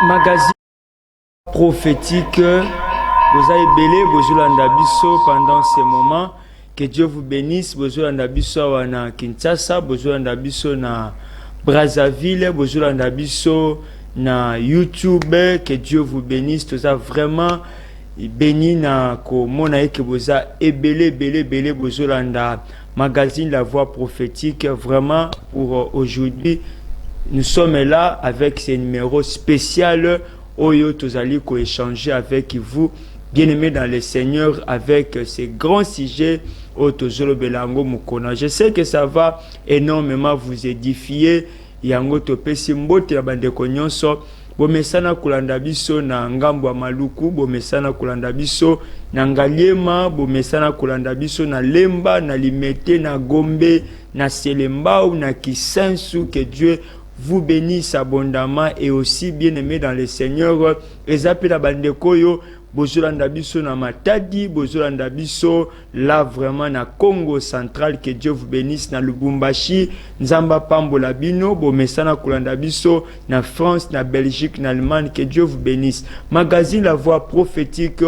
Magazine prophétique, vous avez belé, vous avez pendant ces moments. Que Dieu vous bénisse. Vous avez na Kinshasa, vous avez na Brazzaville, vous avez na YouTube. Que Dieu vous bénisse. Tout ça vraiment béni na ko mona que vous avez belé, vous avez magazine La Voix prophétique. Vraiment pour aujourd'hui. Nous sommes là avec ces numéros spéciaux. Oyo tozali ko échanger avec vous, bien-aimés dans le Seigneur, avec ces grands sujets. Otozolo belango mukona. Je sais que ça va énormément vous édifier. Yango topesi mbote ya bandeko nyonso. Bomesana kulanda biso na ngambo ya maluku, bomesana kulanda biso na ngaliema, bomesana kulanda biso na lemba, na limete, na gombe, na selembao, na kisensu. Que Dieu vous bénisse abondamment et aussi bien-aimés dans le Seigneur. Ezapi la bandeko yo, bozolanda biso na Matadi, bozolanda biso là vraiment na Congo central. Que Dieu vous bénisse na Lubumbashi, Nzamba Pambola Bino, bomesana kulanda biso na France, na Belgique, na Allemagne. Que Dieu vous bénisse. Magazine La Voix prophétique.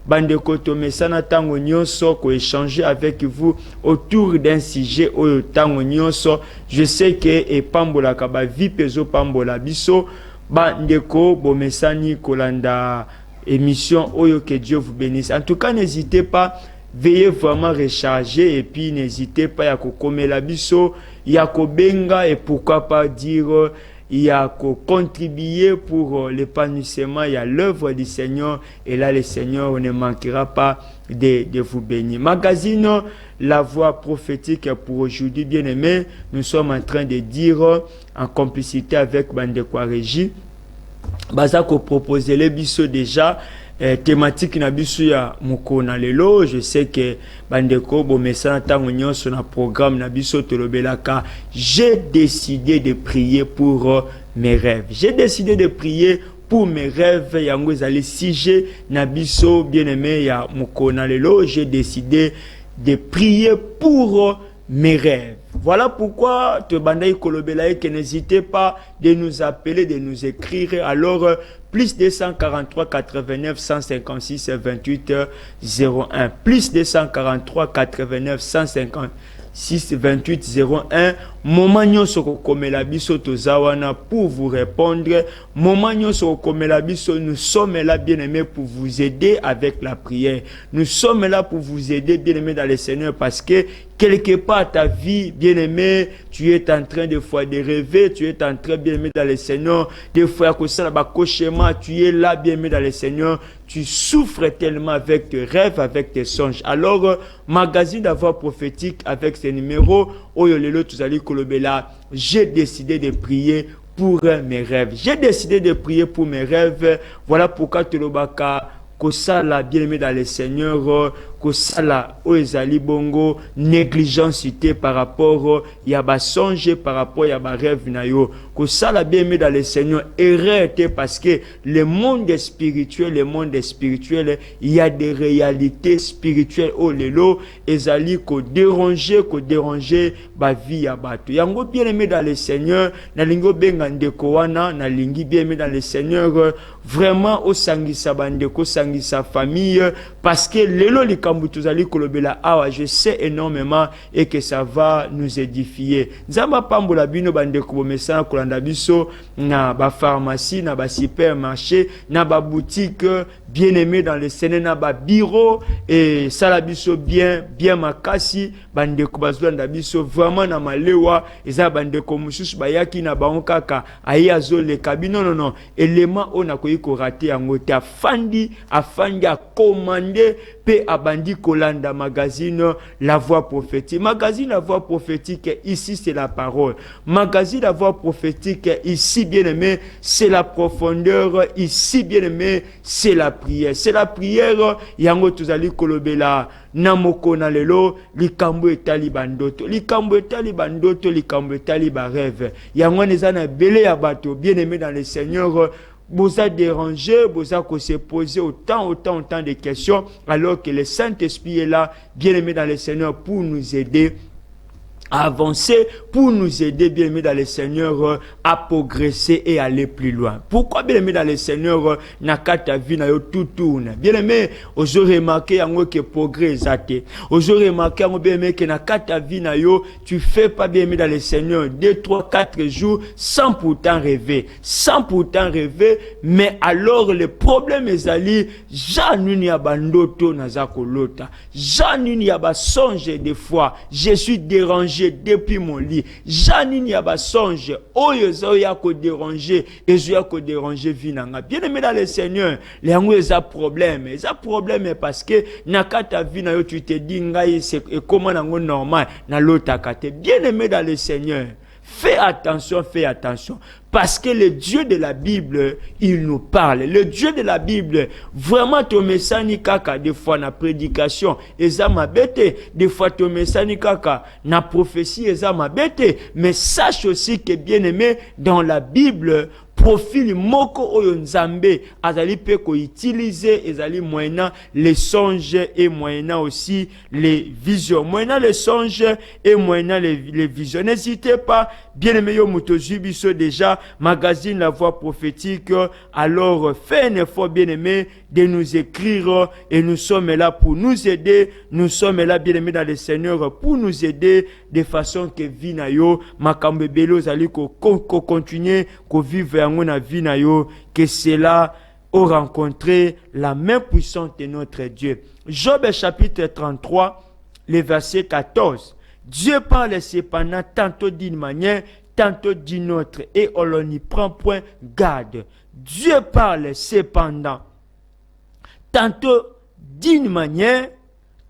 Bandeko tomesana tango nyonso ko échanger avec vous autour d'un sujet oyo tango nyonso. Je sais que e pambola kaba vi pezo pambola biso bandeko bomesani kolanda émission oyo. Que Dieu vous bénisse. En tout cas, n'hésitez pas, veuillez vraiment recharger et puis n'hésitez pas ya kokomela biso, ya kobenga et pourquoi pas dire il y a contribuer pour l'épanouissement, il y a l'œuvre du Seigneur, et là le Seigneur ne manquera pas de vous bénir. Magazine La Voix prophétique pour aujourd'hui, bien aimé, nous sommes en train de dire en complicité avec Bandekwa Régie, Bazako proposer les biso déjà. Thématique na biso ya mukona lelo. Je sais que bandeko bomesana tango nyonso na programme na biso tolobelaka. J'ai décidé de prier pour mes rêves. J'ai décidé de prier pour mes rêves. Yango ezali sujet na biso bien-aimé ya mukona lelo. J'ai décidé de prier pour mes rêves. Voilà pourquoi te bandai kolobela que n'hésitez pas de nous appeler, de nous écrire. Alors plus 243 89 156 28 01, plus 243 89 156 28 01. Moment nyonso komela biso tozawana pour vous répondre. Moment nyonso komela biso, nous sommes là bien-aimés pour vous aider avec la prière. Nous sommes là pour vous aider bien-aimés dans le Seigneur, parce que quelque part ta vie bien-aimé, tu es en train des fois de rêver, tu es en train bien-aimé dans le Seigneur, des fois que ça là cauchemar, tu es là bien-aimé dans le Seigneur, tu souffres tellement avec tes rêves, avec tes songes. Alors magazine La Voix prophétique avec ces numéros, oyolelo tuzali kolobela, j'ai décidé de prier pour mes rêves. J'ai décidé de prier pour mes rêves. Voilà pourquoi tolobaka kosala bien-aimé dans le Seigneur, kosala oezali bongo négligence par rapport ya ba songe, par rapport ya ba rêve na yo, kosala bien-aimé dans le Seigneur erreur, parce que le monde spirituel, il y a des réalités spirituelles au lelo ezali ko déranger ba vie ya bato. Yango bien-aimé dans le Seigneur, na lingo benga ndeko wana, na lingi bien-aimé dans le Seigneur, vraiment au sangisa bandeko sangisa famille, parce que lelo likambutuzali kolobela awa, je sais énormément et que ça va nous édifier. Nzamba pambola bino bandeko bomesana kolanda biso na ba pharmacie, na ba supermarché, na ba boutique bien-aimé dans le Seigneur, na ba bureau et sala biso bien makasi bandeko bazolanda biso vraiment na malewa eza bandeko mususu bayaki na bango kaka ayazo le kabino non élément on a ko raté yango te afandi a commandé pe abandi kolanda magazine La Voix prophétique. Magazine La Voix prophétique, ici c'est la parole. Magazine La Voix prophétique, ici bien-aimé, c'est la profondeur. Ici bien-aimé, c'est la prière. C'est la prière. Yango tuzali kolobela namoko na lelo likambo etali bandoto. Likambo etali bandoto, likambo etali ba rêve. Yango nezana belé ya bato bien-aimé dans le Seigneur. Vous a dérangé, vous a se poser autant de questions, alors que le Saint-Esprit est là, bien aimé dans le Seigneur, pour nous aider à avancer, pour nous aider, bien aimé dans le Seigneur, à progresser et aller plus loin. Pourquoi, bien aimé dans le Seigneur, nakata vie na yo tout tourne? Bien aimé, aujourd'hui remarqué que progrès est. Aujourd'hui remarqué bien aimé que nakata vie na yo, tu fais pas bien aimé dans le Seigneur 2, 3, 4 jours sans pourtant rêver, mais alors le problème est ali, januni abandoto nazakolota, januni abasonge des fois, je suis dérangé depuis mon lit. Janine yaba songe, oyo zoya ko déranger, et zoya ko déranger vinanga. Bien aimé dans le Seigneur, les angou eza problème parce que nakata vina yo tu te dis ngai c'est comment nango normal na lota kate. Bien aimé dans le Seigneur, fais attention. Parce que le Dieu de la Bible, il nous parle. Le Dieu de la Bible, vraiment, ton message kaka, des fois, na prédication, eza mabete, des fois, ton message kaka, na prophétie, eza mabete. Mais sache aussi que, bien aimé, dans la Bible, profil moko oyo nzambe azali pe ko utiliser ezali moyena les songes et moyena aussi les visions, moyena les songes et moyena les visions. N'hésitez pas, bien aimé yo mutozu biso déjà magazine La Voix prophétique, alors fais un effort bien aimé de nous écrire et nous sommes là pour nous aider, nous sommes là bien aimé dans le Seigneur pour nous aider de façon que vie na yo makambe belo zali ko continuer ko vivre na vie na yo, que cela a rencontré la main puissante de notre Dieu. Job chapitre 33, le verset 14. Dieu parle cependant tantôt d'une manière, tantôt d'une autre, et on n'y prend point garde. Dieu parle cependant tantôt d'une manière,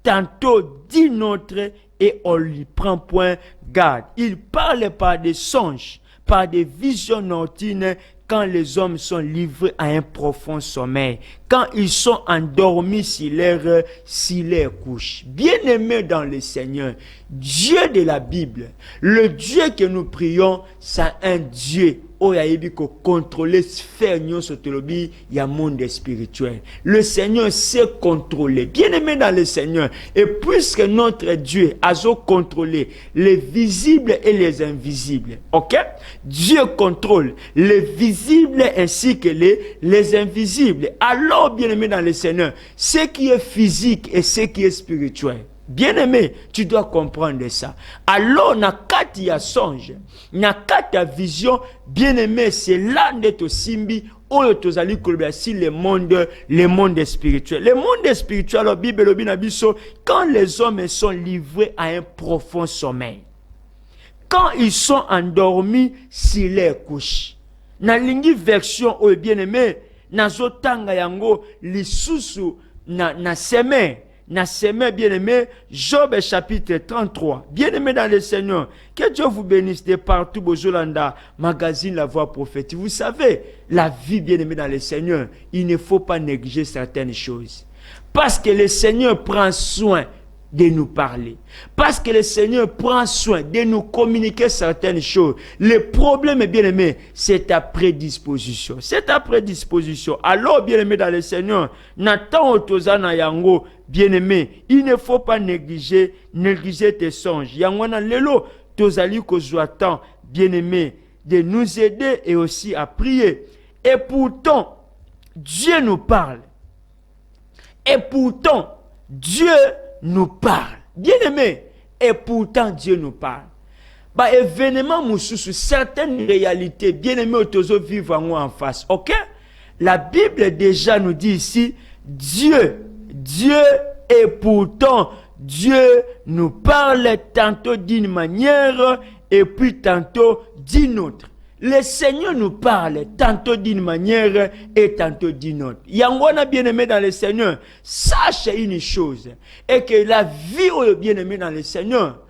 tantôt d'une autre, et on n'y prend point garde. Il parle par des songes, par des visions nocturnes, quand les hommes sont livrés à un profond sommeil, quand ils sont endormis sur leur couche. Bien-aimés dans le Seigneur, Dieu de la Bible, le Dieu que nous prions, c'est un Dieu où il y a contrôler sphère il y a monde spirituel. Le Seigneur sait contrôler. Bien-aimés dans le Seigneur, et puisque notre Dieu a contrôlé les visibles et les invisibles, ok? Dieu contrôle les visibles ainsi que les invisibles. Alors, bien-aimé dans le Seigneur, ce qui est physique et ce qui est spirituel. Bien-aimé, tu dois comprendre ça. Alors, nakati ya songe, nakati ya vision, bien-aimé, c'est là d'être simbi, oyo tozali koloba si le monde spirituel. Le monde spirituel, la Bible, le binabiso, quand les hommes sont livrés à un profond sommeil, quand ils sont endormis sur leur couche. Na lingi version oyo bien-aimé, nazo tanga yango lisusu na semaine bien-aimé, Job chapitre 33. Bien-aimé dans le Seigneur, que Dieu vous bénisse de partout, Bozolanda, magazine La Voix prophétique. Vous savez, la vie, bien-aimé dans le Seigneur, il ne faut pas négliger certaines choses. Parce que le Seigneur prend soin de nous parler. Parce que le Seigneur prend soin de nous communiquer certaines choses. Le problème, bien-aimé, c'est ta prédisposition. C'est ta prédisposition. Alors, bien-aimé dans le Seigneur, Nathan Otozana Yango, bien-aimé, il ne faut pas négliger tes songes. Yangwana lelo, Tozali Kozoatan, bien-aimé, de nous aider et aussi à prier. Et pourtant, Dieu nous parle. Et pourtant, Dieu nous parle. Bien-aimé, et pourtant Dieu nous parle. Bah, événement moussousou, certaines réalités, bien-aimé, autozo vivre en face. Ok? La Bible déjà nous dit ici, Dieu, et pourtant Dieu nous parle tantôt d'une manière et puis tantôt d'une autre. Le Seigneur nous parle tantôt d'une manière et tantôt d'une autre. Yangwana bien-aimé dans le Seigneur, sache une chose, et que la vie au bien-aimé dans le Seigneur,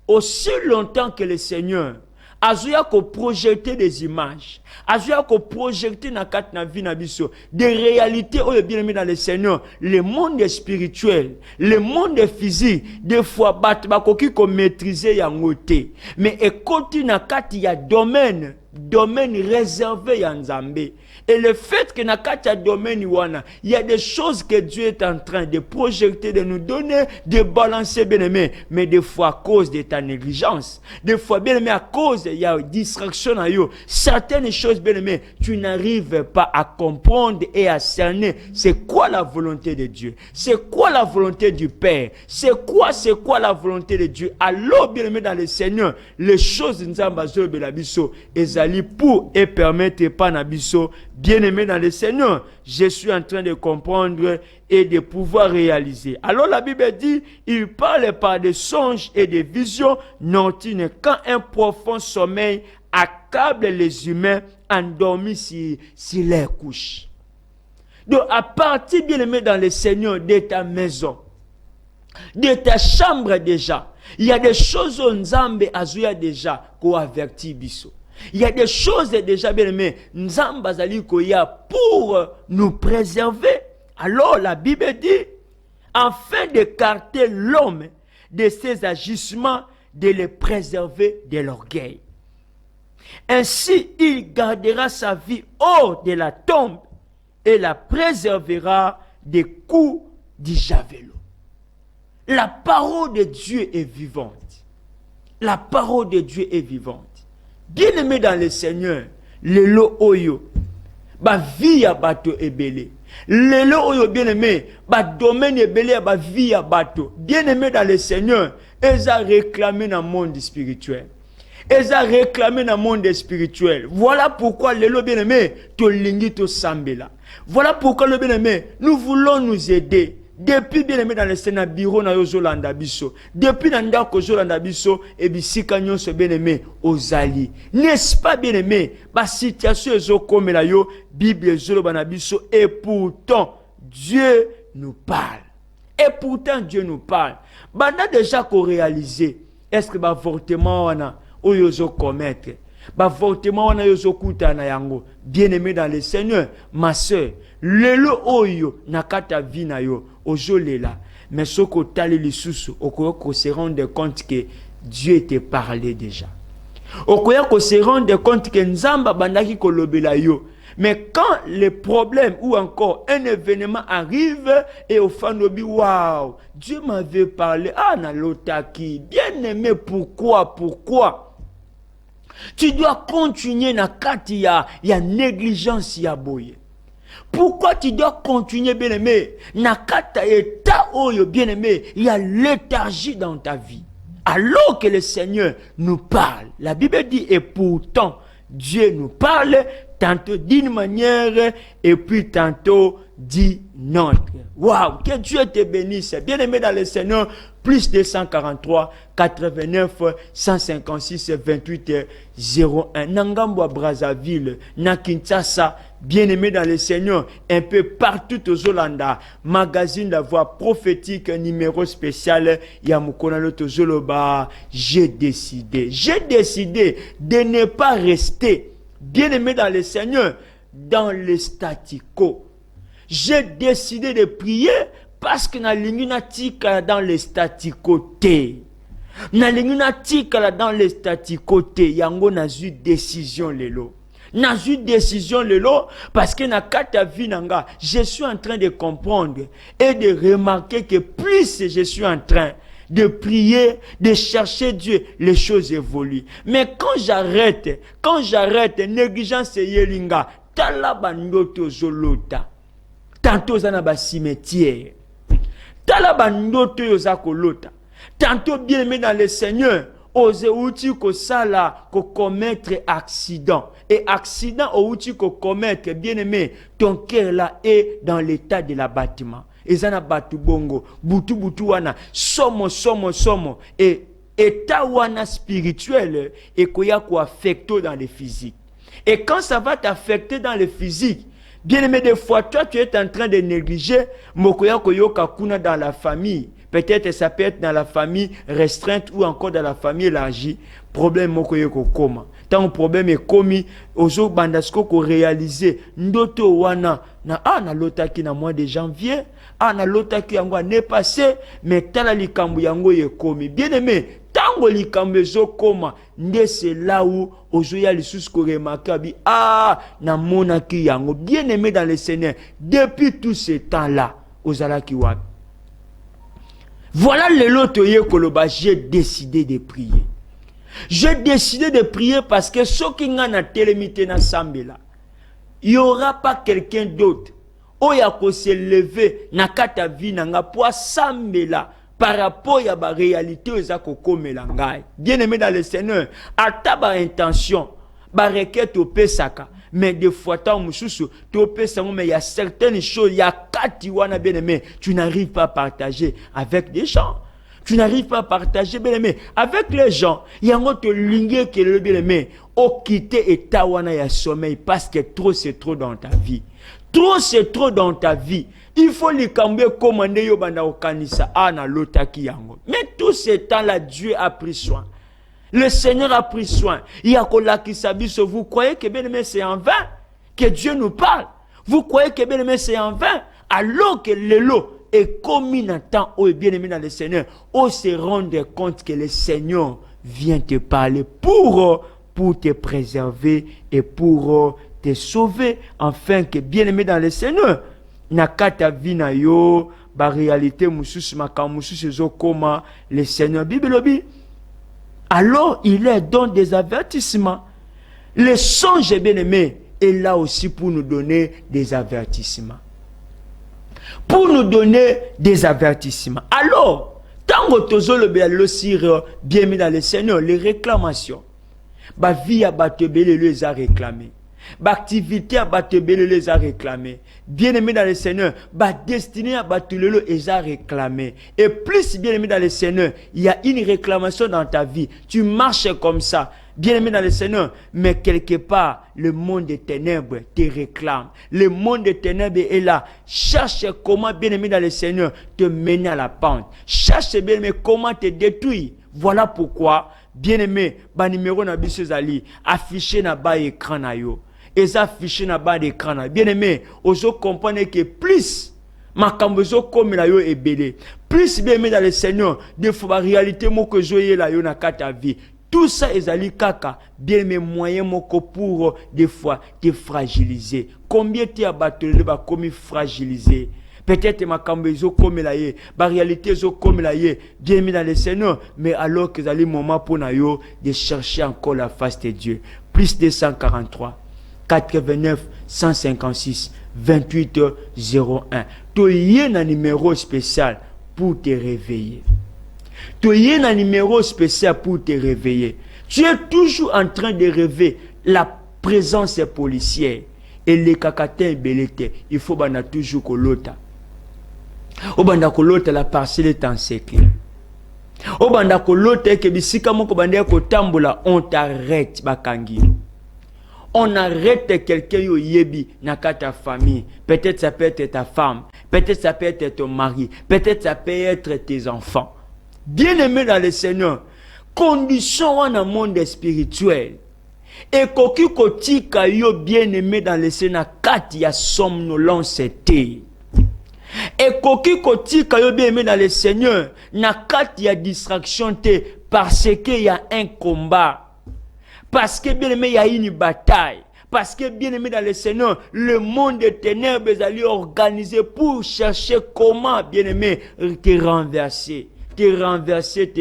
aussi longtemps que le Seigneur azuya ko projeter des images, azuya ko projeter na kat na vie na biso des réalités au bien-aimé dans le Seigneur, le monde spirituel, le monde physique, des fois bat bakoki ko maîtriser yango te, mais ekoti na kat ya domaine domaine réservé à Nzambe. Et le fait que nakata domaine wana, il y a des choses que Dieu est en train de projeter, de nous donner, de balancer, bien aimé. Mais des fois à cause de ta négligence, des fois bien aimé à cause il y a distraction à yo. Certaines choses bien aimé, tu n'arrives pas à comprendre et à cerner. C'est quoi la volonté de Dieu? C'est quoi la volonté du Père? C'est quoi la volonté de Dieu? Alors bien aimé dans le Seigneur, les choses de Nzamba zo belabiso, ezali pour et permettre pas nabiso. Bien-aimé dans le Seigneur, je suis en train de comprendre et de pouvoir réaliser. Alors la Bible dit, il parle par des songes et des visions nocturnes quand un profond sommeil accable les humains endormis sur leur couche. Donc à partir, bien-aimé dans le Seigneur, de ta maison, de ta chambre déjà, il y a des choses où Nzambe azuya déjà qu'on avertit biso. Il y a des choses déjà bien aimées, Nzamba zali koya pour nous préserver. Alors la Bible dit, afin d'écarter l'homme de ses agissements, de le préserver de l'orgueil. Ainsi, il gardera sa vie hors de la tombe et la préservera des coups du javelot. La parole de Dieu est vivante. La parole de Dieu est vivante. Bien-aimé dans le Seigneur, lelo oyo, ba vie ya bato ebele. Lelo oyo bien-aimé, ba domaine ebele ba vie ya bato. Bien-aimé dans le Seigneur, ils ont réclamé dans le monde spirituel. Ils ont réclamé dans le monde spirituel. Voilà pourquoi lelo bien-aimé, to lingi to sambela. Voilà pourquoi le bien-aimé, nous voulons nous aider. Depuis bien aimé dans le Sénat bureau na yozolanda biso, depuis nanda ko zolanda biso et bisika nyonso bien aimé ozali. N'est-ce pas bien aimé? Ba situation ezo comme la yo Bible zolo bana biso et pourtant Dieu nous parle. Et pourtant Dieu nous parle. Banda déjà ko réaliser est-ce que ba avortement wana oyozo commettre? Ba avortement wana yozo kuta na yango. Bien aimé dans le Seigneur, ma sœur, lelo oyo nakata vina yo ojolela, mais ce que tali lisusu okoyo se rendre compte que Dieu te parlait déjà. Okoyo se rendre compte que Nzamba bandaki kolobela yo. Mais quand le problème ou encore un événement arrive et au fanobi, waouh, Dieu m'avait parlé, ah na lotaki, bien aimé, pourquoi? Tu dois continuer na kati ya négligence ya boye. Pourquoi tu dois continuer, bien-aimé? Nakata état oyo, bien-aimé, il y a léthargie dans ta vie. Alors que le Seigneur nous parle. La Bible dit, et pourtant, Dieu nous parle, tantôt d'une manière, et puis tantôt d'une autre. Waouh, que Dieu te bénisse. Bien-aimé dans le Seigneur, plus de 143, 89, 156, 28, 01. Nangambo Brazzaville, na Kinshasa, bien-aimé dans le Seigneur, un peu partout aux Zolanda, magazine La Voix prophétique, numéro spécial, Yamukona Loto Zoloba, j'ai décidé de ne pas rester, bien-aimé dans le Seigneur, dans le statu quo. J'ai décidé de prier parce que na lingunatika dans le statu quo. Na lingunatika dans le statu quo. Yango na eu décision lelo. Na eu décision lelo parce que na kata vinanga, je suis en train de comprendre et de remarquer que plus je suis en train de prier, de chercher Dieu, les choses évoluent. Mais quand j'arrête, négligence yelinga, talaba ndoto zolota. Tantôt zana ba cimetière. Talaba ndoto yozako lota. Tantôt bien aimé dans le Seigneur, ose outi ko sala ko commettre accident. Et accident au outi ko commettre, bien aimé, ton cœur là est dans l'état de l'abattement. Et zana batu bongo, butu wana, somo. Et état wana spirituel, et koya ko affecté dans le physique. Et quand ça va t'affecter dans le physique, bien aimé, des fois, toi, tu es en train de négliger mokoya koyoka kuna dans la famille. Peut-être ça peut être dans la famille restreinte ou encore dans la famille élargie. Problème mokoya koma. Tant problème est commis, ozo bandasko ko réaliser ndoto wana na lotaki na mois de janvier, na lotaki yango n'est passé, mais tala likambu yango ye commis. Bien aimé, tango likambo ezokoma nde c'est là où ozoya lisusu ko remarquer bi namonaki yango. Bien aimé dans le Seigneur, depuis tout ce temps là ozalaki wapi? Voilà le lot koloba, j'ai décidé de prier. J'ai décidé de prier parce que ce qui n'a télémité na sambela, il n'y aura pas quelqu'un d'autre oya ko se lever na kata vie nanga pour sambela par rapport à la réalité oza ko komela ngai. Bien aimé dans le Seigneur, ata ba intention ba requête au pesaka, mais des fois tant mususu to pesanga, mais il y a certaines choses, il y a kati wana bien aimé, tu n'arrives pas à partager avec des gens. Tu n'arrives pas à partager, bien aimé, avec les gens. Il y a un autre ligne qui est le bien aimé. Au quitter et tawana ya sommeil parce que trop c'est trop dans ta vie. Trop c'est trop dans ta vie. Il faut les cambier, commander yo banda okanisa na lotaki yango. Mais tout ce temps-là, Dieu a pris soin. Le Seigneur a pris soin. Il y a kolaki sabiso. Vous croyez que bien aimé c'est en vain que Dieu nous parle? Vous croyez que bien aimé c'est en vain alors que le lot et comme il entend, oh bien aimé dans le Seigneur, on se rendre compte que le Seigneur vient te parler pour te préserver et pour te sauver, afin que bien aimé dans le Seigneur, nakata vina yo, ba réalité mususu makamususu zo koma le Seigneur bibelobi. Alors il est dans des avertissements. Le songe bien aimé est là aussi pour nous donner des avertissements. Pour nous donner des avertissements. Alors, tant que le bien mis dans le Seigneur, les réclamations, ma vie à Batebele les a réclamées. Ma activité à Batebele les a réclamées. Bien aimé dans le Seigneur, ma destinée à Batebele les a réclamées. Et plus bien aimé dans le Seigneur, il y a une réclamation dans ta vie. Tu marches comme ça. Bien aimé dans le Seigneur, mais quelque part, le monde des ténèbres te réclame. Le monde des ténèbres est là. Cherche comment, bien aimé dans le Seigneur, te mener à la pente. Cherche, bien aimé, comment te détruire. Voilà pourquoi, bien aimé, ba numéro na biso zali, affiché na bas écran na yo. Et ça affiché na bas écran na. Bien aimé, ozo comprendre que plus, makambo zo comme la yo est belé. Plus, bien aimé dans le Seigneur, des fois, la réalité, mo que zoye la yo na kata vie. Tout ça est allé kaka, bien mes moyens moko pour des fois te fragiliser. Combien tu as battu le bas comme fragilisé? Peut-être ma cambezo comme la yé, la réalité zo comme la yé, bien mis dans le Seigneur, mais alors que c'est le moment pour nous de chercher encore la face de Dieu. Plus de 143, 89, 156, 28, 01. Tu y as un numéro spécial pour te réveiller. Tu as un numéro spécial pour te réveiller. Tu es toujours en train de rêver la présence policière. Et les kakatins belete. Il faut bana toujours kolota. Au banda kolota la parcelle est en secret. Au banda kolota ke bisika moko banda ko tambola, on t'arrête bakangi. On arrête quelqu'un yo yebi naka ta famille. Peut-être ça peut être ta femme. Peut-être ça peut être ton mari. Peut-être ça peut être tes enfants. Bien-aimé dans le Seigneur, condition en un monde spirituel. Et koki kotika yo bien-aimé dans le Seigneur, kati ya somnolence te. Et koki kotika yo bien-aimé dans le Seigneur, na kati ya distraction te, parce qu'il y a un combat. Parce que bien-aimé, il y a une bataille. Parce que bien-aimé dans le Seigneur, le monde des ténèbres est allé organiser pour chercher comment, bien-aimé, te renverser. Te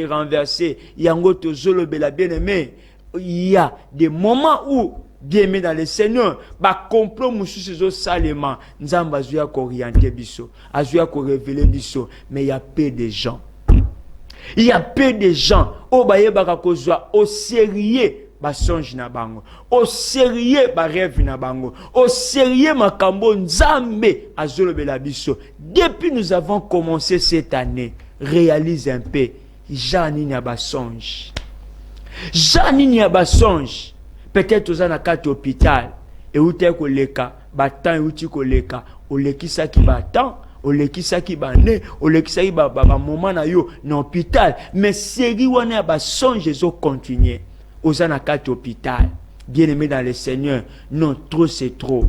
renverser. Yango tozolo bela bien-aimé. Il y a des moments où, bien-aimé dans le Seigneur, ba complot mususu zo salema, nzamba azuya ko orienter biso, azuya ko révéler biso, mais il y a peu de gens. Il y a peu de gens au baye baka kozwa au sérieux. Ba songe na bango, au sérieux ba rêve na bango, au sérieux makambo nzambe azolo bela biso. Depuis nous avons commencé cette année, réalise un peu, Jeanine Abasonge. Jeanine Abasonge. Peut-être aux anakati hôpital. Et où t'es koleka, batan où tu koleka, ou lekisa ki batan, ou lekisa ki bane, ou lekisa ki ba moment na yo, na hôpital. Mais série wana Abasonge zo continuer. Aux anakati hôpital. Bien aimé dans le Seigneur, non, trop c'est trop.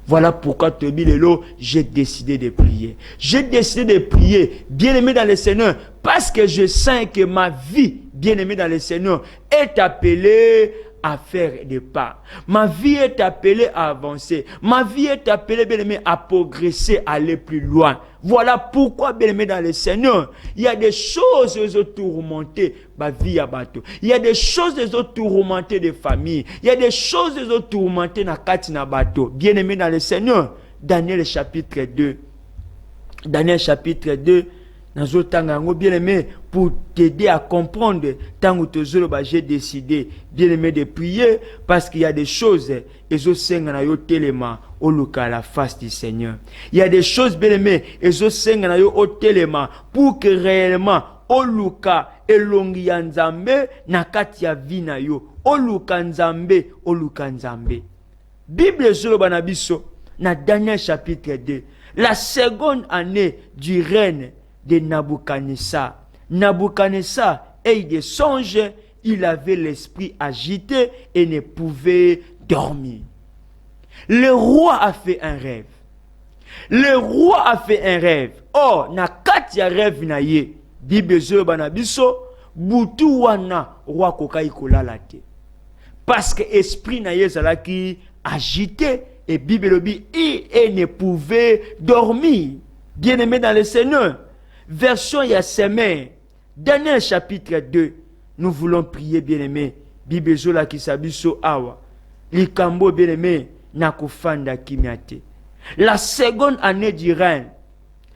Voilà pourquoi Tobi Lelo, j'ai décidé de prier. J'ai décidé de prier, bien-aimé dans le Seigneur, parce que je sens que ma vie, bien-aimé dans le Seigneur, est appelée à faire des pas. Ma vie est appelée à avancer. Ma vie est appelée, bien-aimé, à progresser, à aller plus loin. Voilà pourquoi, bien-aimé dans le Seigneur, il y a des choses qui ont tourmenté ma vie à bateau. Il y a des choses qui ont tourmenté des familles. Il y a des choses qui ont tourmenté na kati na bateau. Bien-aimé dans le Seigneur, Daniel chapitre 2. Daniel chapitre 2. Bien aimé, pour t'aider à comprendre, tant que j'ai décidé, bien aimé, de prier, parce qu'il y a des choses, et je sais au local la face du Seigneur. Il y a des choses, bien aimé, et je sais au téléma, pour que réellement, au luka, et longia nzambe, na katia vina yo, au luka nzambe, au luka nzambe. Bible zolo banabiso, na Daniel chapitre 2, la seconde année du règne de Nabuchodonosor. Nabuchodonosor ait des songes, il avait l'esprit agité et ne pouvait dormir. Le roi a fait un rêve. Le roi a fait un rêve. Oh, na katia rêve na ye. Bible zo banabiso, butu wana roi kokai kolala te. Parce que esprit na ye zalaki agité et Bible bi il ne pouvait dormir. Bien-aimé dans le Seigneur, version Yassemé, Daniel chapitre 2, nous voulons prier, bien-aimé. Bible zola ki sabiso awa. Likambo, bien-aimé, nakufanda kimiate. La seconde année du règne,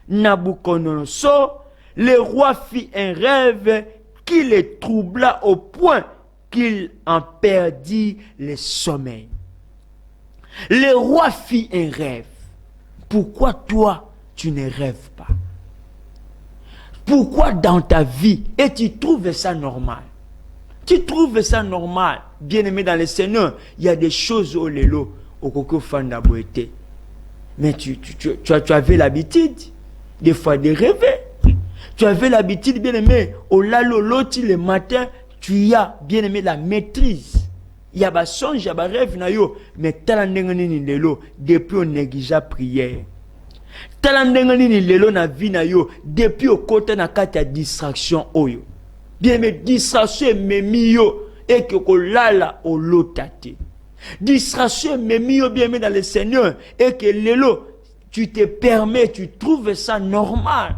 Nabuchodonosor, le roi fit un rêve qui le troubla au point qu'il en perdit le sommeil. Le roi fit un rêve. Pourquoi toi, tu ne rêves pas? Pourquoi dans ta vie, et tu trouves ça normal? Tu trouves ça normal? Bien-aimé dans le Seigneur, il y a des choses au lelo, au coco fanda boete. Mais tu avais l'habitude, des fois, de rêver. Tu avais l'habitude, bien-aimé, au lalo loti le matin, tu as, bien-aimé, la maîtrise. Il y a des songes, il y a des rêves, mais talandengani lelo, depuis on néglige la prière. Talandengani lelo na vie na yo, depuis au côté na kati ya distraction oyo. Bien-aimé, distraction memi yo, et que kolala o lotate. Distraction memi yo, bien-aimé dans le Seigneur, et que lelo, tu te permets, tu trouves ça normal.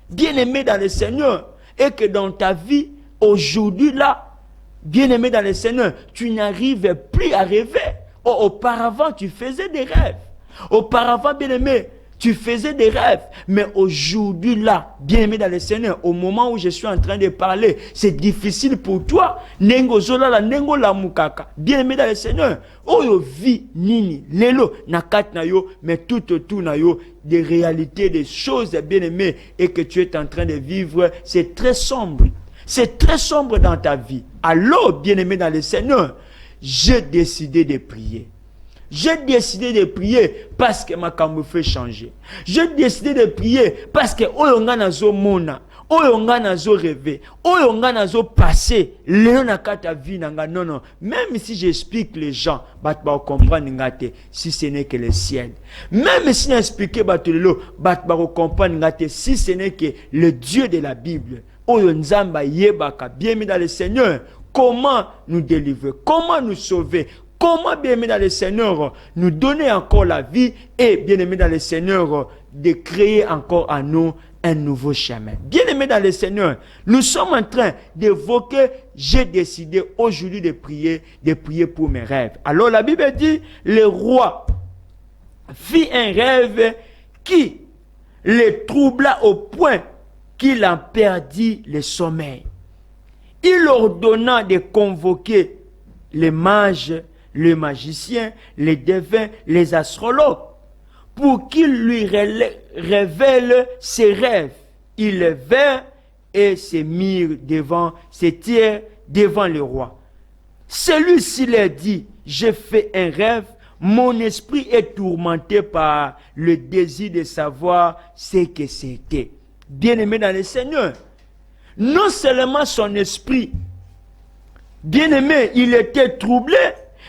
Bien-aimé dans le Seigneur, et que dans ta vie, aujourd'hui là, bien-aimé dans le Seigneur, tu n'arrives plus à rêver. Auparavant, tu faisais des rêves. Auparavant, bien-aimé, tu faisais des rêves. Mais aujourd'hui là, bien-aimé dans le Seigneur, au moment où je suis en train de parler, c'est difficile pour toi. Nengo zola la nengo la mukaka. Bien-aimé dans le Seigneur, oyo vi nini lelo nakat na yo, mais tout autour na yo des réalités, des choses bien-aimé et que tu es en train de vivre, c'est très sombre. C'est très sombre dans ta vie. Alors, bien-aimé dans le Seigneur, j'ai décidé de prier. J'ai décidé de prier parce que ma cambo fait changer. J'ai décidé de prier parce que oyonga nazo mona, oyonga nazo rêver, oyonga nazo passer. Léon na kata vie nanga non non. Même si j'explique les gens, bat ba comprendre ngate si ce n'est que le ciel. Même si j'explique bat lelo, bat ba comprendre ngate si ce n'est que le Dieu de la Bible. Oyo nzamba yebaka bien mis dans le Seigneur. Comment nous délivrer? Comment nous sauver? Comment, bien-aimé dans le Seigneur, nous donner encore la vie et, bien-aimé dans le Seigneur, de créer encore à nous un nouveau chemin. Bien-aimé dans le Seigneur, nous sommes en train d'évoquer, j'ai décidé aujourd'hui de prier pour mes rêves. Alors la Bible dit, le roi fit un rêve qui le troubla au point qu'il en perdit le sommeil. Il ordonna de convoquer les mages, les magiciens, les devins, les astrologues, pour qu'ils lui révèlent ses rêves. Ils les vinrent et se mirent devant, se tirent devant le roi. Celui-ci leur dit, j'ai fait un rêve, mon esprit est tourmenté par le désir de savoir ce que c'était. Bien-aimé dans le Seigneur, non seulement son esprit, bien-aimé, il était troublé,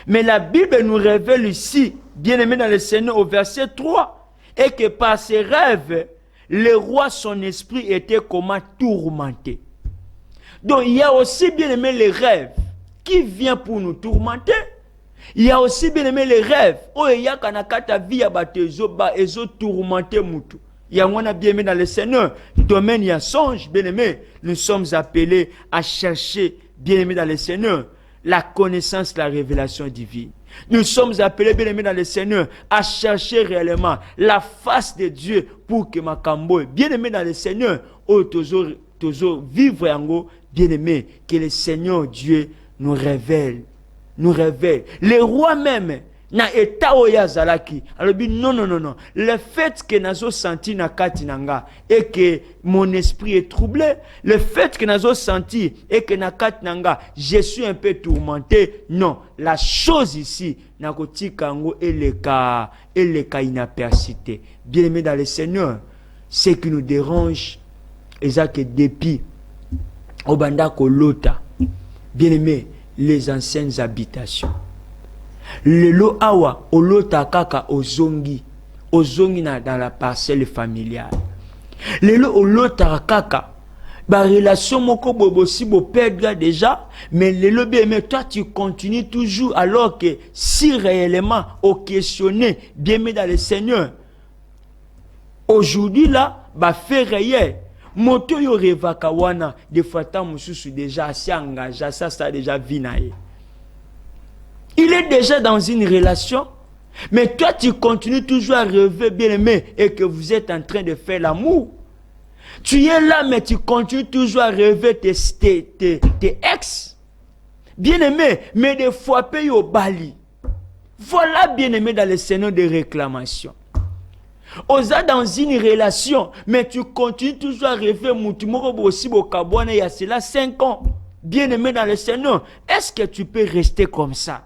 mais la Bible nous révèle ici bien-aimé dans le Seigneur, au verset 3, et que par ses rêves, le roi, son esprit était comment tourmenté. Donc il y a aussi, bien-aimé, les rêves qui viennent pour nous tourmenter. Il y a aussi, bien-aimé, les rêves. Oh, il y a kanakata vie et tourmenter mutu. Il y a un bien-aimé dans le Seigneur. Domaine, il y a songe, bien-aimé. Nous sommes appelés à chercher, bien-aimé dans le Seigneur, la connaissance, la révélation divine. Nous sommes appelés, bien-aimés dans le Seigneur, à chercher réellement la face de Dieu pour que ma cambo, bien-aimé dans le Seigneur, oh, toujours vivre en haut, bien-aimé, que le Seigneur Dieu nous révèle. Nous révèle. Les rois même, na état oya zalaki. Alors, non. Le fait que nous senti na katinanga et que mon esprit est troublé, le fait que nous senti et que na katinanga, je suis un peu tourmenté, non. La chose ici, na kotikango et le cas inapercité. Bien aimé dans le Seigneur, ce qui nous dérange, c'est que depuis, au banda kolota, bien aimé, les anciennes habitations. Lelo awa olota kaka ozongi dans la parcelle familiale. Lelo olota kaka ba relation moko bobosi bo perdre déjà, mais lelo bien toi tu continues toujours alors que si réellement au questionner bien mais dans le Seigneur. Aujourd'hui là ba fait réel. Moto yo revaka wana de fois ta mususu déjà assez engagé, ça déjà vinaé. Il est déjà dans une relation, mais toi tu continues toujours à rêver bien-aimé et que vous êtes en train de faire l'amour. Tu es là mais tu continues toujours à rêver tes ex. Bien-aimé, mais des fois paye au bali. Voilà bien-aimé dans le Seigneur des réclamations. Osa dans une relation, mais tu continues toujours à rêver Moutimoro aussi au Kabouane il y a cela 5 ans. Bien-aimé dans le Seigneur, est-ce que tu peux rester comme ça?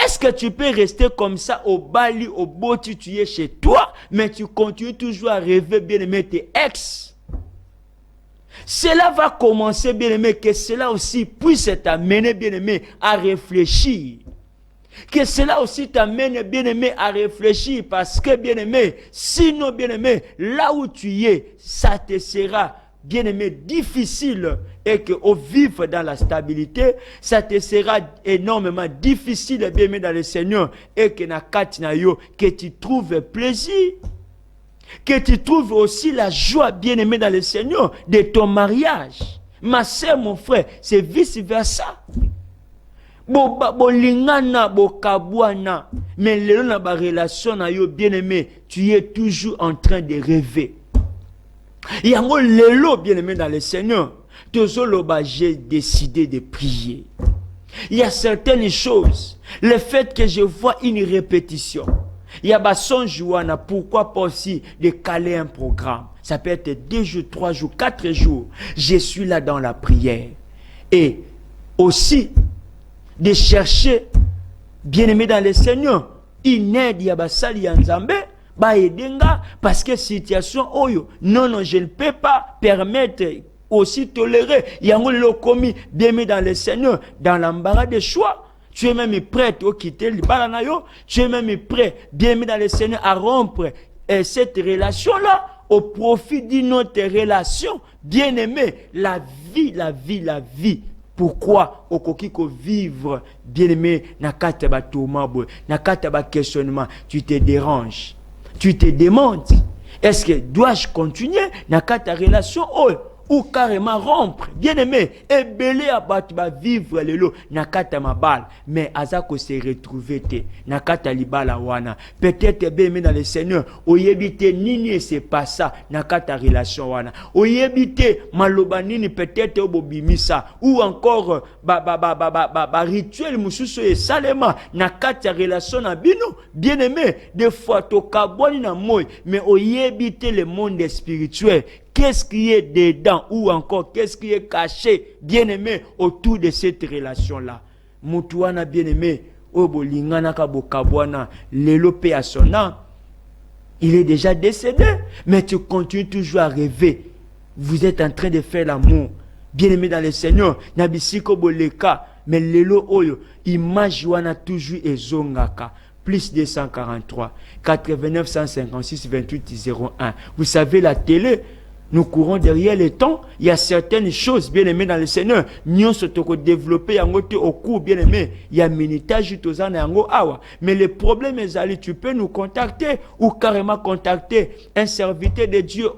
Est-ce que tu peux rester comme ça au Bali, au Boti, tu es chez toi, mais tu continues toujours à rêver bien-aimé tes ex? Cela va commencer bien-aimé, que cela aussi puisse t'amener bien-aimé à réfléchir. Que cela aussi t'amène, bien-aimé, à réfléchir. Parce que, bien-aimé, sinon, bien-aimé, là où tu es, ça te sera, bien-aimé, difficile. Et que, au vivre dans la stabilité, ça te sera énormément difficile, bien-aimé, dans le Seigneur. Et que, que tu trouves plaisir. Que tu trouves aussi la joie, bien-aimé, dans le Seigneur, de ton mariage. Ma soeur, mon frère, c'est vice-versa. Bolingana, kabwana, mais le na ba relation na yo bien-aimé, tu es toujours en train de rêver. Yango lelo bien-aimé dans le Seigneur, j'ai décidé de prier. Il y a certaines choses, le fait que je vois une répétition, il y a son jouana, pourquoi pas aussi de caler un programme. Ça peut être 2 jours, 3 jours, 4 jours. Je suis là dans la prière. Et aussi, de chercher, bien-aimé dans le Seigneur, une aide yabasali yanzambe, ba edenga, parce que situation oyo, non, je ne peux pas permettre, aussi tolérer, yango le commis, bien-aimé dans le Seigneur, dans l'embarras des choix. Tu es même prêt à quitter le balanayo, tu es même prêt, bien-aimé dans le Seigneur, à rompre cette relation-là, au profit d'une autre relation, bien-aimé, la vie. Pourquoi okokiko vivre bien-aimé nakata ba tourment nakata ba questionnement, tu te déranges, tu te demandes, est-ce que dois-je continuer nakata relation ou carrément rompre, bien-aimé, et belé à battre vivre le lot nakata mabal, mais azako se retrouver te nakata libala wana, peut-être bien-aimé dans le Seigneur, oyebite nini c'est pas ça nakata relation wana, oyebite maloba nini peut-être obobimisa, ou encore rituel mususu et salema nakata relation na bino, bien-aimé, des fois to kaboni na moy, mais oyebite le monde spirituel. Qu'est-ce qui est dedans ou encore qu'est-ce qui est caché, bien-aimé, autour de cette relation-là? Moutouana, bien-aimé, Obolingana Kabokabwana, l'élope à son âme, il est déjà décédé, mais tu continues toujours à rêver. Vous êtes en train de faire l'amour, bien-aimé dans le Seigneur, Nabisiko Boleka, mais l'élo Oyo, image wana toujours ezongaka. plus 243, 89 156 28 01. Vous savez, la télé, nous courons derrière le temps. Il y a certaines choses, bien aimées dans le Seigneur. Nous sommes développés au cours, bien aimé. Il y a minitage, mais le problème est, tu peux nous contacter ou carrément contacter un serviteur de Dieu.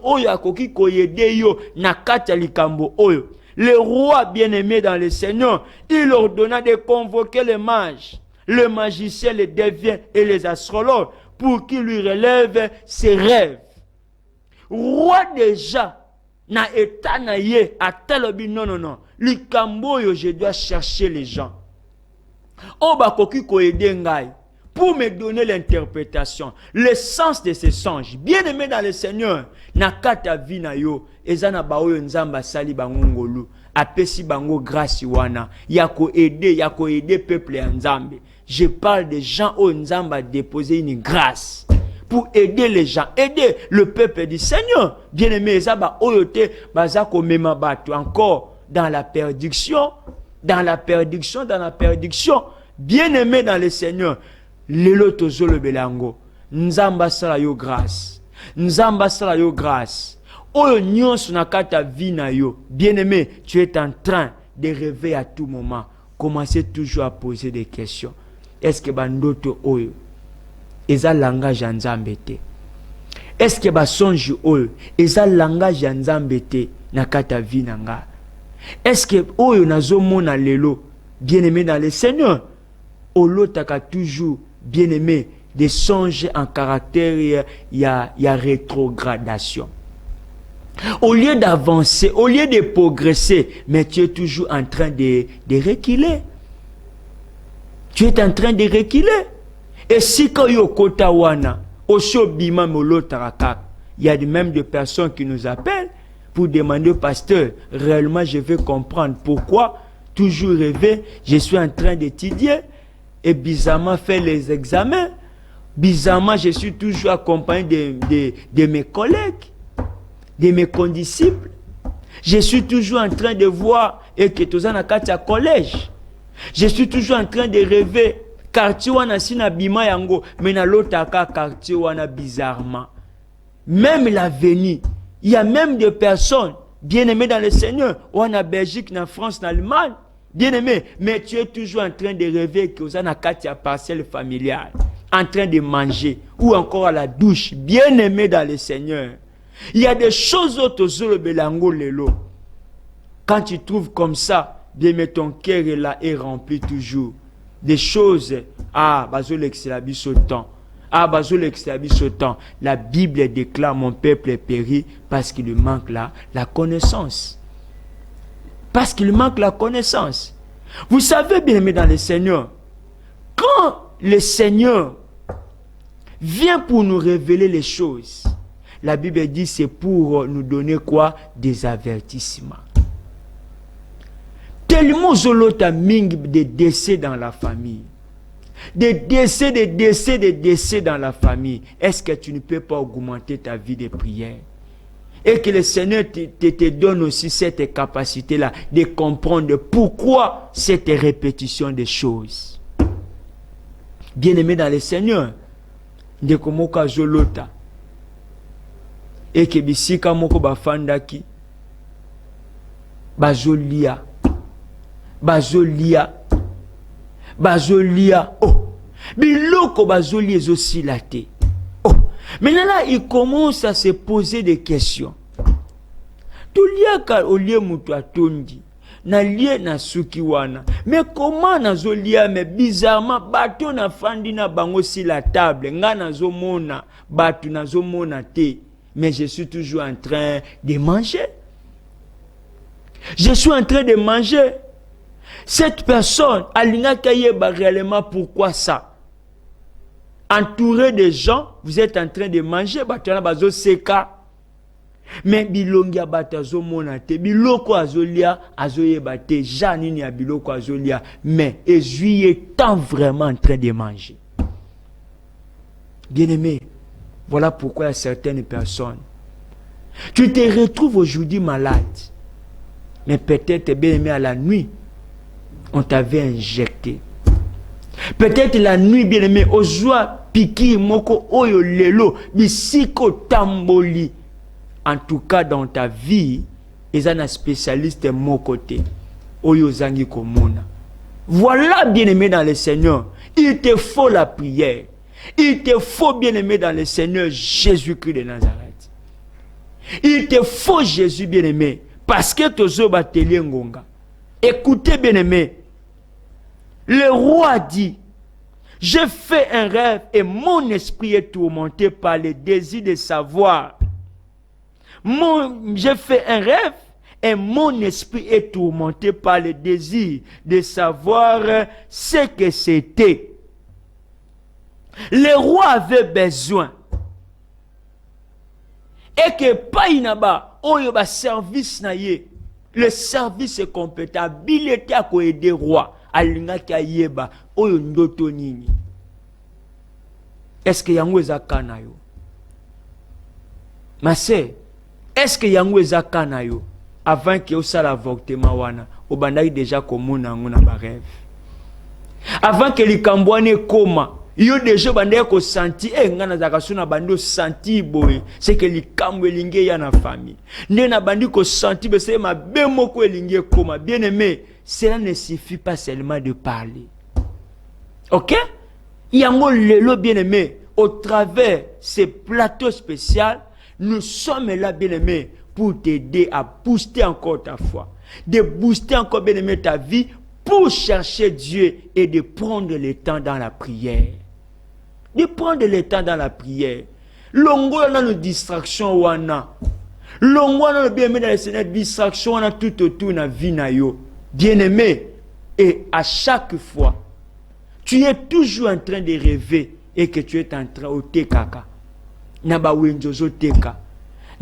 Le roi bien-aimé dans le Seigneur, il ordonna de convoquer les mages, le magicien, les deviens et les astrologues pour qu'ils lui relèvent ses rêves. Roi déjà, na état na ye, à tel non. Likambo je dois chercher les gens. Obakoki ko aider ngai pour me donner l'interprétation, le sens de ces songes. Bien-aimé dans le Seigneur, nakata vina yo, ezana baoyo nzamba sali bangongolu, apesi bango grâce wana, yako aider peuple ya nzambe. Je parle des gens où nzamba déposé une grâce pour aider les gens, aider le peuple du Seigneur. Bien-aimé, ezaba oyote bazako mema batu encore dans la perdition, Bien-aimé dans le Seigneur, lelo tozolo belango, nzamba sala yo grâce, oyo nyonso nakata vina yo. Bien-aimé, tu es en train de rêver à tout moment. Commencez toujours à poser des questions. Est-ce que bandoto oyo eza langage ya nzambe te? Est-ce que basonji oyo eza langage ya nzambe te nakata vina nga? Est-ce que oyo nazomona lelo, bien-aimé dans le Seigneur, olotaka toujours, bien-aimé, des songes en caractère, il y a rétrogradation. Au lieu d'avancer, au lieu de progresser, mais tu es toujours en train de reculer. Tu es en train de reculer. Et si quand yo kota wana, osho bima molotaraka, il y a même des personnes qui nous appellent pour demander au pasteur, réellement je veux comprendre pourquoi toujours rêver, je suis en train d'étudier et bizarrement faire les examens. Bizarrement, je suis toujours accompagné de mes collègues, de mes condisciples. Je suis toujours en train de voir et que tous en katia collège. Je suis toujours en train de rêver. Quartier wana sina bima yango, mais na lotaka quartier wana bizarrement. Même l'avenir, il y a même des personnes bien-aimées dans le Seigneur, ou en Belgique, en France, en Allemagne, bien-aimé, mais tu es toujours en train de rêver que vous avez une parcelle familiale, en train de manger, ou encore à la douche, bien-aimé dans le Seigneur. Il y a des choses autres sur le belango lelo. Quand tu trouves comme ça, bien, mais ton cœur est là et rempli toujours. Des choses, bazol excelabis autant. Bazol excelabis autant. La Bible déclare mon peuple est péri parce qu'il lui manque la connaissance. Parce qu'il manque la connaissance. Vous savez, bien aimé dans le Seigneur, quand le Seigneur vient pour nous révéler les choses, la Bible dit c'est pour nous donner quoi? Des avertissements. Tellement zolota ming de décès dans la famille. Des décès dans la famille. Est-ce que tu ne peux pas augmenter ta vie de prière? Et que le Seigneur te donne aussi cette capacité-là de comprendre pourquoi cette répétition des choses. Bien-aimé dans le Seigneur, de komoka zolota. Et que bisika moko bafandaki, bazolia, biloko bazolia ezosilate. Maintenant là, il commence à se poser des questions. Tuliaka olie mutu atondi, na lie na suki wana. Mais comment nazolia, mais bizarrement, bato na fandi na bango si la table, nga nazomona, batu nazomona te. Mais je suis toujours en train de manger. Je suis en train de manger. Cette personne, alinga kayeba réellement pourquoi ça? Entouré de gens, vous êtes en train de manger, batana bazo seka. Mais bilongi abatazo monate, biloko azolia, azoye bate, janini ya biloko azolia, mais ezui étant vraiment en train de manger. Bien-aimé, voilà pourquoi il y a certaines personnes. Tu te retrouves aujourd'hui malade, mais peut-être bien-aimé à la nuit, on t'avait injecté. Peut-être la nuit, bien-aimé, ozwa piki moko oyo lelo, bisiko tamboli. En tout cas, dans ta vie, ils ont un spécialiste de mon côté. Oyo zangi komona. Voilà, bien-aimé dans le Seigneur. Il te faut la prière. Il te faut, bien-aimé dans le Seigneur, Jésus-Christ de Nazareth. Il te faut Jésus, bien-aimé. Parce que tozo bateli ngonga. Écoutez, bien-aimé. Le roi dit, j'ai fait un rêve et mon esprit est tourmenté par le désir de savoir. J'ai fait un rêve et mon esprit est tourmenté par le désir de savoir ce que c'était. Le roi avait besoin. Et que pas inaba, oyo ba service na ye. Le service est compétent. Habilité à aider roi. Alinga ki ayeba oyo ndoto nini. Est-ce que yango ezaka yo? Ma sœur, est-ce que yango ezaka yo? Avant que osala avortement wana, obandaki déjà komona yango na ba rêve. Avant que likambwane koma, yo déjà bandaki ko senti ngana zaka suna bando senti boye, c'est que likambo elinge ya na famille. Nde na bandi ko senti be c'est ma bemoko elinge koma. Bien aimé, cela ne suffit pas seulement de parler. OK? Yango lelo bien aimé, au travers ces plateaux spéciaux, nous sommes là bien aimé pour t'aider à booster encore ta foi, de booster encore bien aimé ta vie pour chercher Dieu et de prendre le temps dans la prière. De prendre le temps dans la prière. Longo na nos distractions wana. Longo na bien aimé dans le Seigneur distraction wana tout autour na vie na yo. Bien aimé, et à chaque fois tu es toujours en train de rêver et que tu es en train de tekaka. Naba wenjozo teka.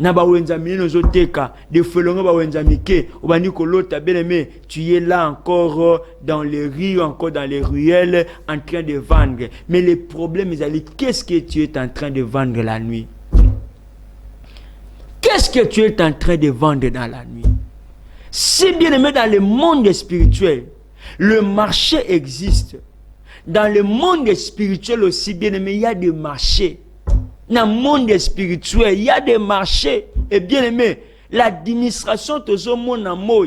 Naba wenza mineno zo teka. De felongo ba wenza mike. Obani kolota bien aimé. Tu es là encore dans les rues, encore dans les ruelles, en train de vendre. Mais le problème est qu'est-ce que tu es en train de vendre la nuit? Qu'est-ce que tu es en train de vendre dans la nuit? Si bien aimé dans le monde spirituel, le marché existe. Dans le monde spirituel aussi, bien aimé, il y a des marchés. Dans le monde spirituel, il y a des marchés. Et bien aimé, l'administration, tout ce monde en moi.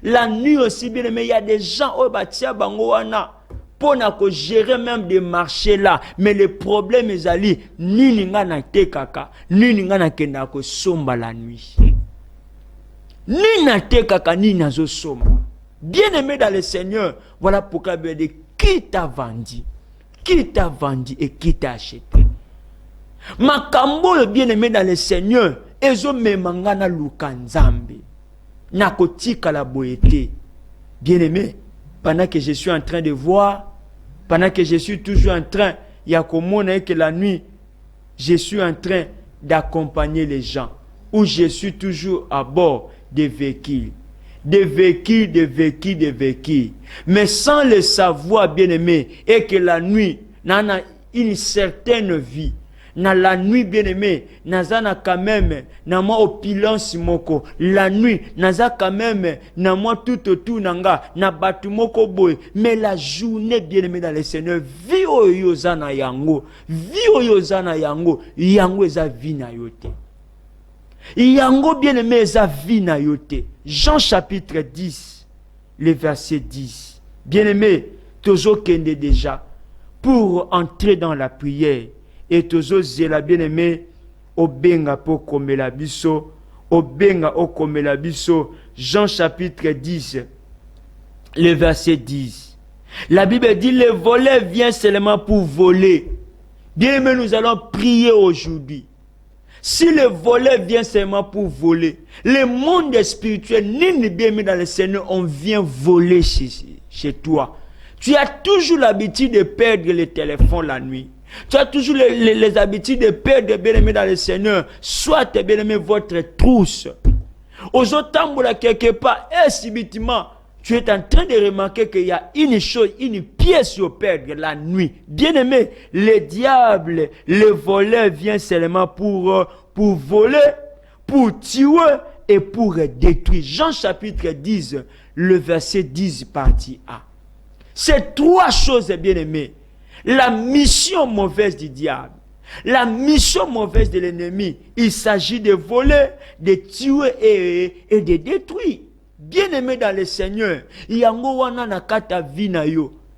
La nuit aussi, bien aimé, il y a des gens au bâtiment bangoana pour gérer même des marchés là. Mais le problème est ali, ni ninga na te kaka, ni ninga na kenda ko somba la nuit. Ni na te kaka, ni na zo somba. Bien aimé dans le Seigneur, voilà pourquoi il dit qui t'a vendu? Qui t'a vendu et qui t'a acheté? Makambo bien aimé dans le Seigneur, ezo memangana lukanzambe. Nakotika la boété. Bien aimé, pendant que je suis en train de voir, pendant que je suis toujours en train, il y a comme que la nuit, je suis en train d'accompagner les gens, ou je suis toujours à bord des véhicules. Des véhicules. Mais sans le savoir, bien aimé, et que la nuit, n'a une certaine vie. Dans la nuit, bien aimé, n'a quand même, n'a moi opulence moko. La nuit, n'a quand même, n'a moi tout autour nanga, n'a batu moko boy. Mais la journée, bien aimé dans le Seigneur, vi oyozana yango, yango eza vi na yote. Yango bien aimé eza vi na yote. Jean chapitre 10, le verset 10. Bien aimé, tozo kende déjà pour entrer dans la prière. Et tozo zela bien aimé, obenga po komela biso, obenga o komela biso. Jean chapitre 10, le verset 10. La Bible dit, le voleur vient seulement pour voler. Bien aimé, nous allons prier aujourd'hui. Si le voleur vient seulement pour voler, le monde spirituel, ni bien aimé dans le Seigneur, on vient voler chez toi. Tu as toujours l'habitude de perdre le téléphone la nuit. Tu as toujours les habitudes de perdre, bien aimé dans le Seigneur, soit bien aimé votre trousse. Aux autres là quelque part, et subitement, tu es en train de remarquer qu'il y a une chose, une pièce au perdre la nuit. Bien aimé, le diable, le voleur vient seulement pour voler, pour tuer et pour détruire. Jean chapitre 10, le verset 10, partie A. C'est trois choses, bien-aimés. La mission mauvaise du diable, la mission mauvaise de l'ennemi, il s'agit de voler, de tuer et de détruire. Bien-aimé dans le Seigneur,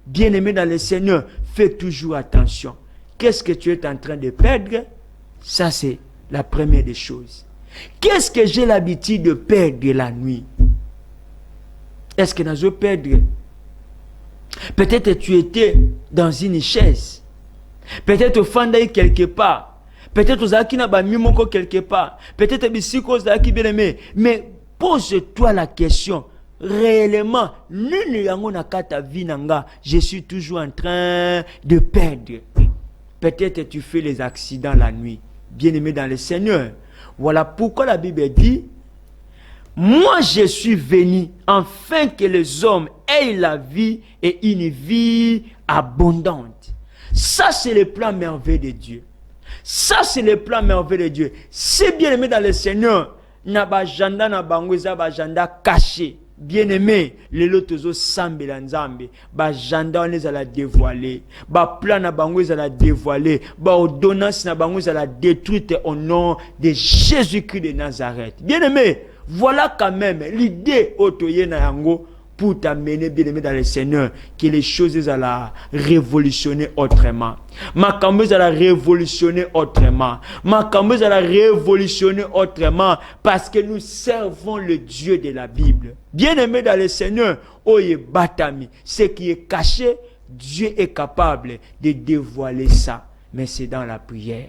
bien-aimé dans le Seigneur, fais toujours attention. Qu'est-ce que tu es en train de perdre? Ça, c'est la première des choses. Qu'est-ce que j'ai l'habitude de perdre la nuit? Est-ce que je perdre? Peut-être tu étais dans une chaise. Peut-être au fond quelque part. Peut-être aux acquis n'a pas mis mon corps quelque part. Peut-être aux acquis bien aimé. Mais pose-toi la question. Réellement, je suis toujours en train de perdre. Peut-être tu fais les accidents la nuit. Bien-aimé dans le Seigneur. Voilà pourquoi la Bible dit: moi je suis venu afin que les hommes aient la vie et une vie abondante. Ça c'est le plan merveilleux de Dieu. Ça c'est le plan merveilleux de Dieu. C'est bien-aimé dans le Seigneur. Na ba janda na bangweza ba janda caché. Bien-aimé, les lotos sambe la nzambe, ba janda on les a la dévoiler, ba plan na bango za la dévoiler, ba ordonnance na bango za la détruite au nom de Jésus-Christ de Nazareth. Bien-aimé, voilà quand même l'idée otoye na yango pour t'amener, bien-aimé dans le Seigneur, que les choses à la révolutionner autrement. Ma cambeuse à la révolutionner autrement. Ma cambeuse à la révolutionner autrement parce que nous servons le Dieu de la Bible. Bien-aimé dans le Seigneur, oye batami, ce qui est caché, Dieu est capable de dévoiler ça. Mais c'est dans la prière.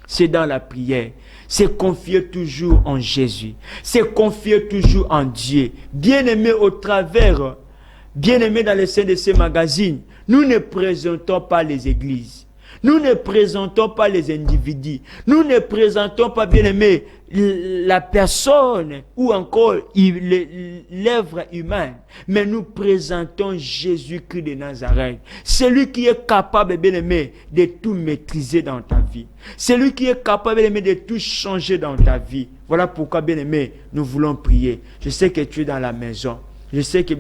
C'est dans la prière. C'est confier toujours en Jésus. C'est confier toujours en Dieu. Bien-aimé au travers, bien-aimé dans le sein de ces magazines, nous ne présentons pas les églises. Nous ne présentons pas les individus. Nous ne présentons pas, bien-aimé, la personne ou encore l'œuvre humaine. Mais nous présentons Jésus-Christ de Nazareth. Celui qui est capable, bien-aimé, de tout maîtriser dans ta vie. Celui qui est capable, bien-aimé, de tout changer dans ta vie. Voilà pourquoi, bien-aimé, nous voulons prier. Je sais que tu es dans la maison. Je sais que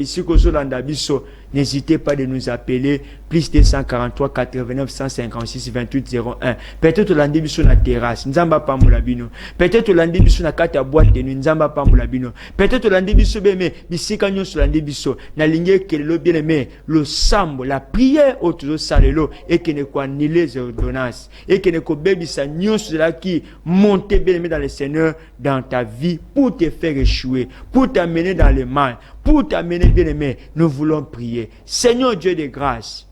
n'hésitez pas de nous appeler plus 243 89 156 28 01. Peut-être lundi sur la terrasse, nzamba pa mulabino. Peut-être lundi sur la carte à boîte de nzamba pa mulabino. Peut-être lundi sur beme bisika nyonso lundi biso na ligne que le bien-aimé le sambo la prière autour salelo et que ne quoi ni les ordonnances et que ne ko bebisa nyonso la qui monter bien-aimé dans le Seigneur dans ta vie pour te faire échouer, pour t'amener dans le mal. Pour t'amener, bien-aimé, nous voulons prier. Seigneur Dieu de grâce,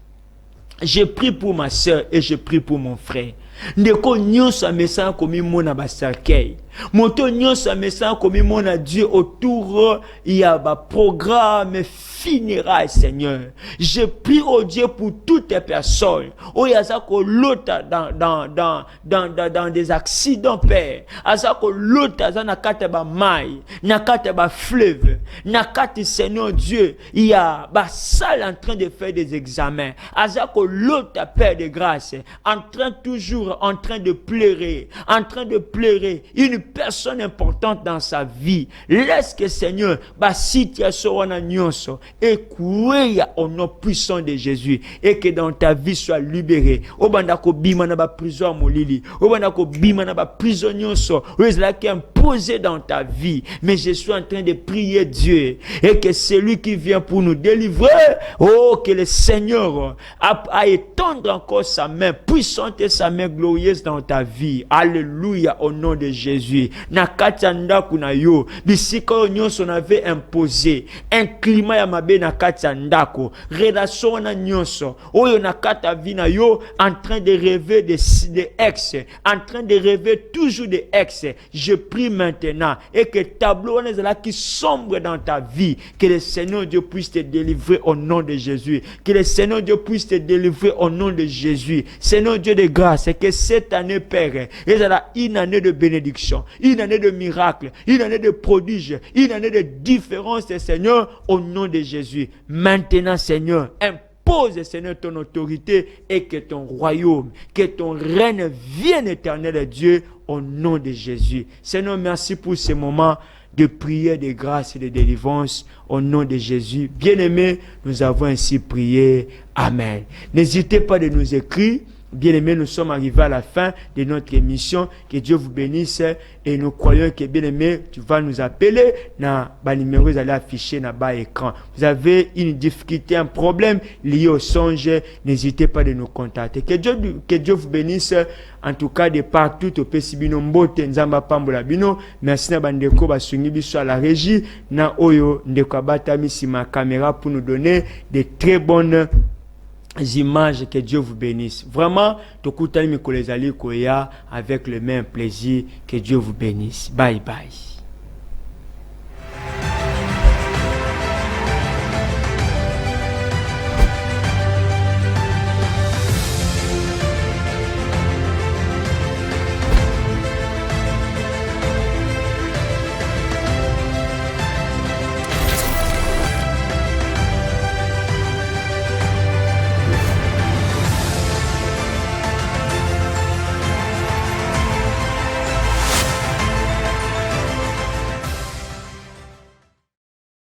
je prie pour ma soeur et je prie pour mon frère. Ndeko nyonso amesa komi mona basakei. Moto nyonso amesa komi mona Dieu autour ya ba programme funérailles, Seigneur. Je prie au Dieu pour toutes les personnes. Oh yazako lota dans des accidents, Père. Azako lota za nakata ba mai, nakata ba fleuve, nakati Seigneur Dieu, il y a ba salle en train de faire des examens. Azako lota Père de grâce, toujours en train de pleurer, une personne importante dans sa vie. Laisse que Seigneur, ba situation wana nyonso et courir au nom puissant de Jésus et que dans ta vie soit libérée. Obandako bima na ba prison molili, obandako bima na ba prison nyonso, oezla qui imposé dans ta vie. Mais je suis en train de prier Dieu et que celui qui vient pour nous délivrer, oh que le Seigneur a étendre encore sa main puissante et sa main glorieuse dans ta vie. Alléluia au nom de Jésus. Nakatanda kunayo bisika nyonso avait imposé un climat ya mabe nakatandako relation na nyonso oyo nakata vina yo en train de rêver de ex, en train de rêver toujours de ex. Je prie maintenant et que tableau là qui sombre dans ta vie, que le Seigneur Dieu puisse te délivrer au nom de Jésus, que le Seigneur Dieu puisse te délivrer au nom de Jésus. Seigneur Dieu de grâce, que cette année, Père, il y a une année de bénédiction, une année de miracle, une année de prodige, une année de différence, Seigneur, au nom de Jésus. Maintenant, Seigneur, impose, Seigneur, ton autorité et que ton royaume, que ton règne vienne, éternel Dieu, au nom de Jésus. Seigneur, merci pour ce moment. de prières, de grâce et de délivrance au nom de Jésus. Bien-aimés, nous avons ainsi prié. Amen. N'hésitez pas de nous écrire. Bien-aimés, nous sommes arrivés à la fin de notre émission. Que Dieu vous bénisse et nous croyons que, bien-aimés, tu vas nous appeler. Le numéro est affiché dans bas écran. Vous avez une difficulté, un problème lié au songe, n'hésitez pas de nous contacter. Que Dieu vous bénisse. En tout cas, de partout au Pesibino Mbote, Nzamba Pambola Bino. Merci à Bandeko Basungi Biso à la régie. Na Oyo Ndeko Abatami si ma caméra pour nous donner de très bonnes images. Que Dieu vous bénisse. Vraiment, Tokutani Mikolezali Koya avec le même plaisir. Que Dieu vous bénisse. Bye bye.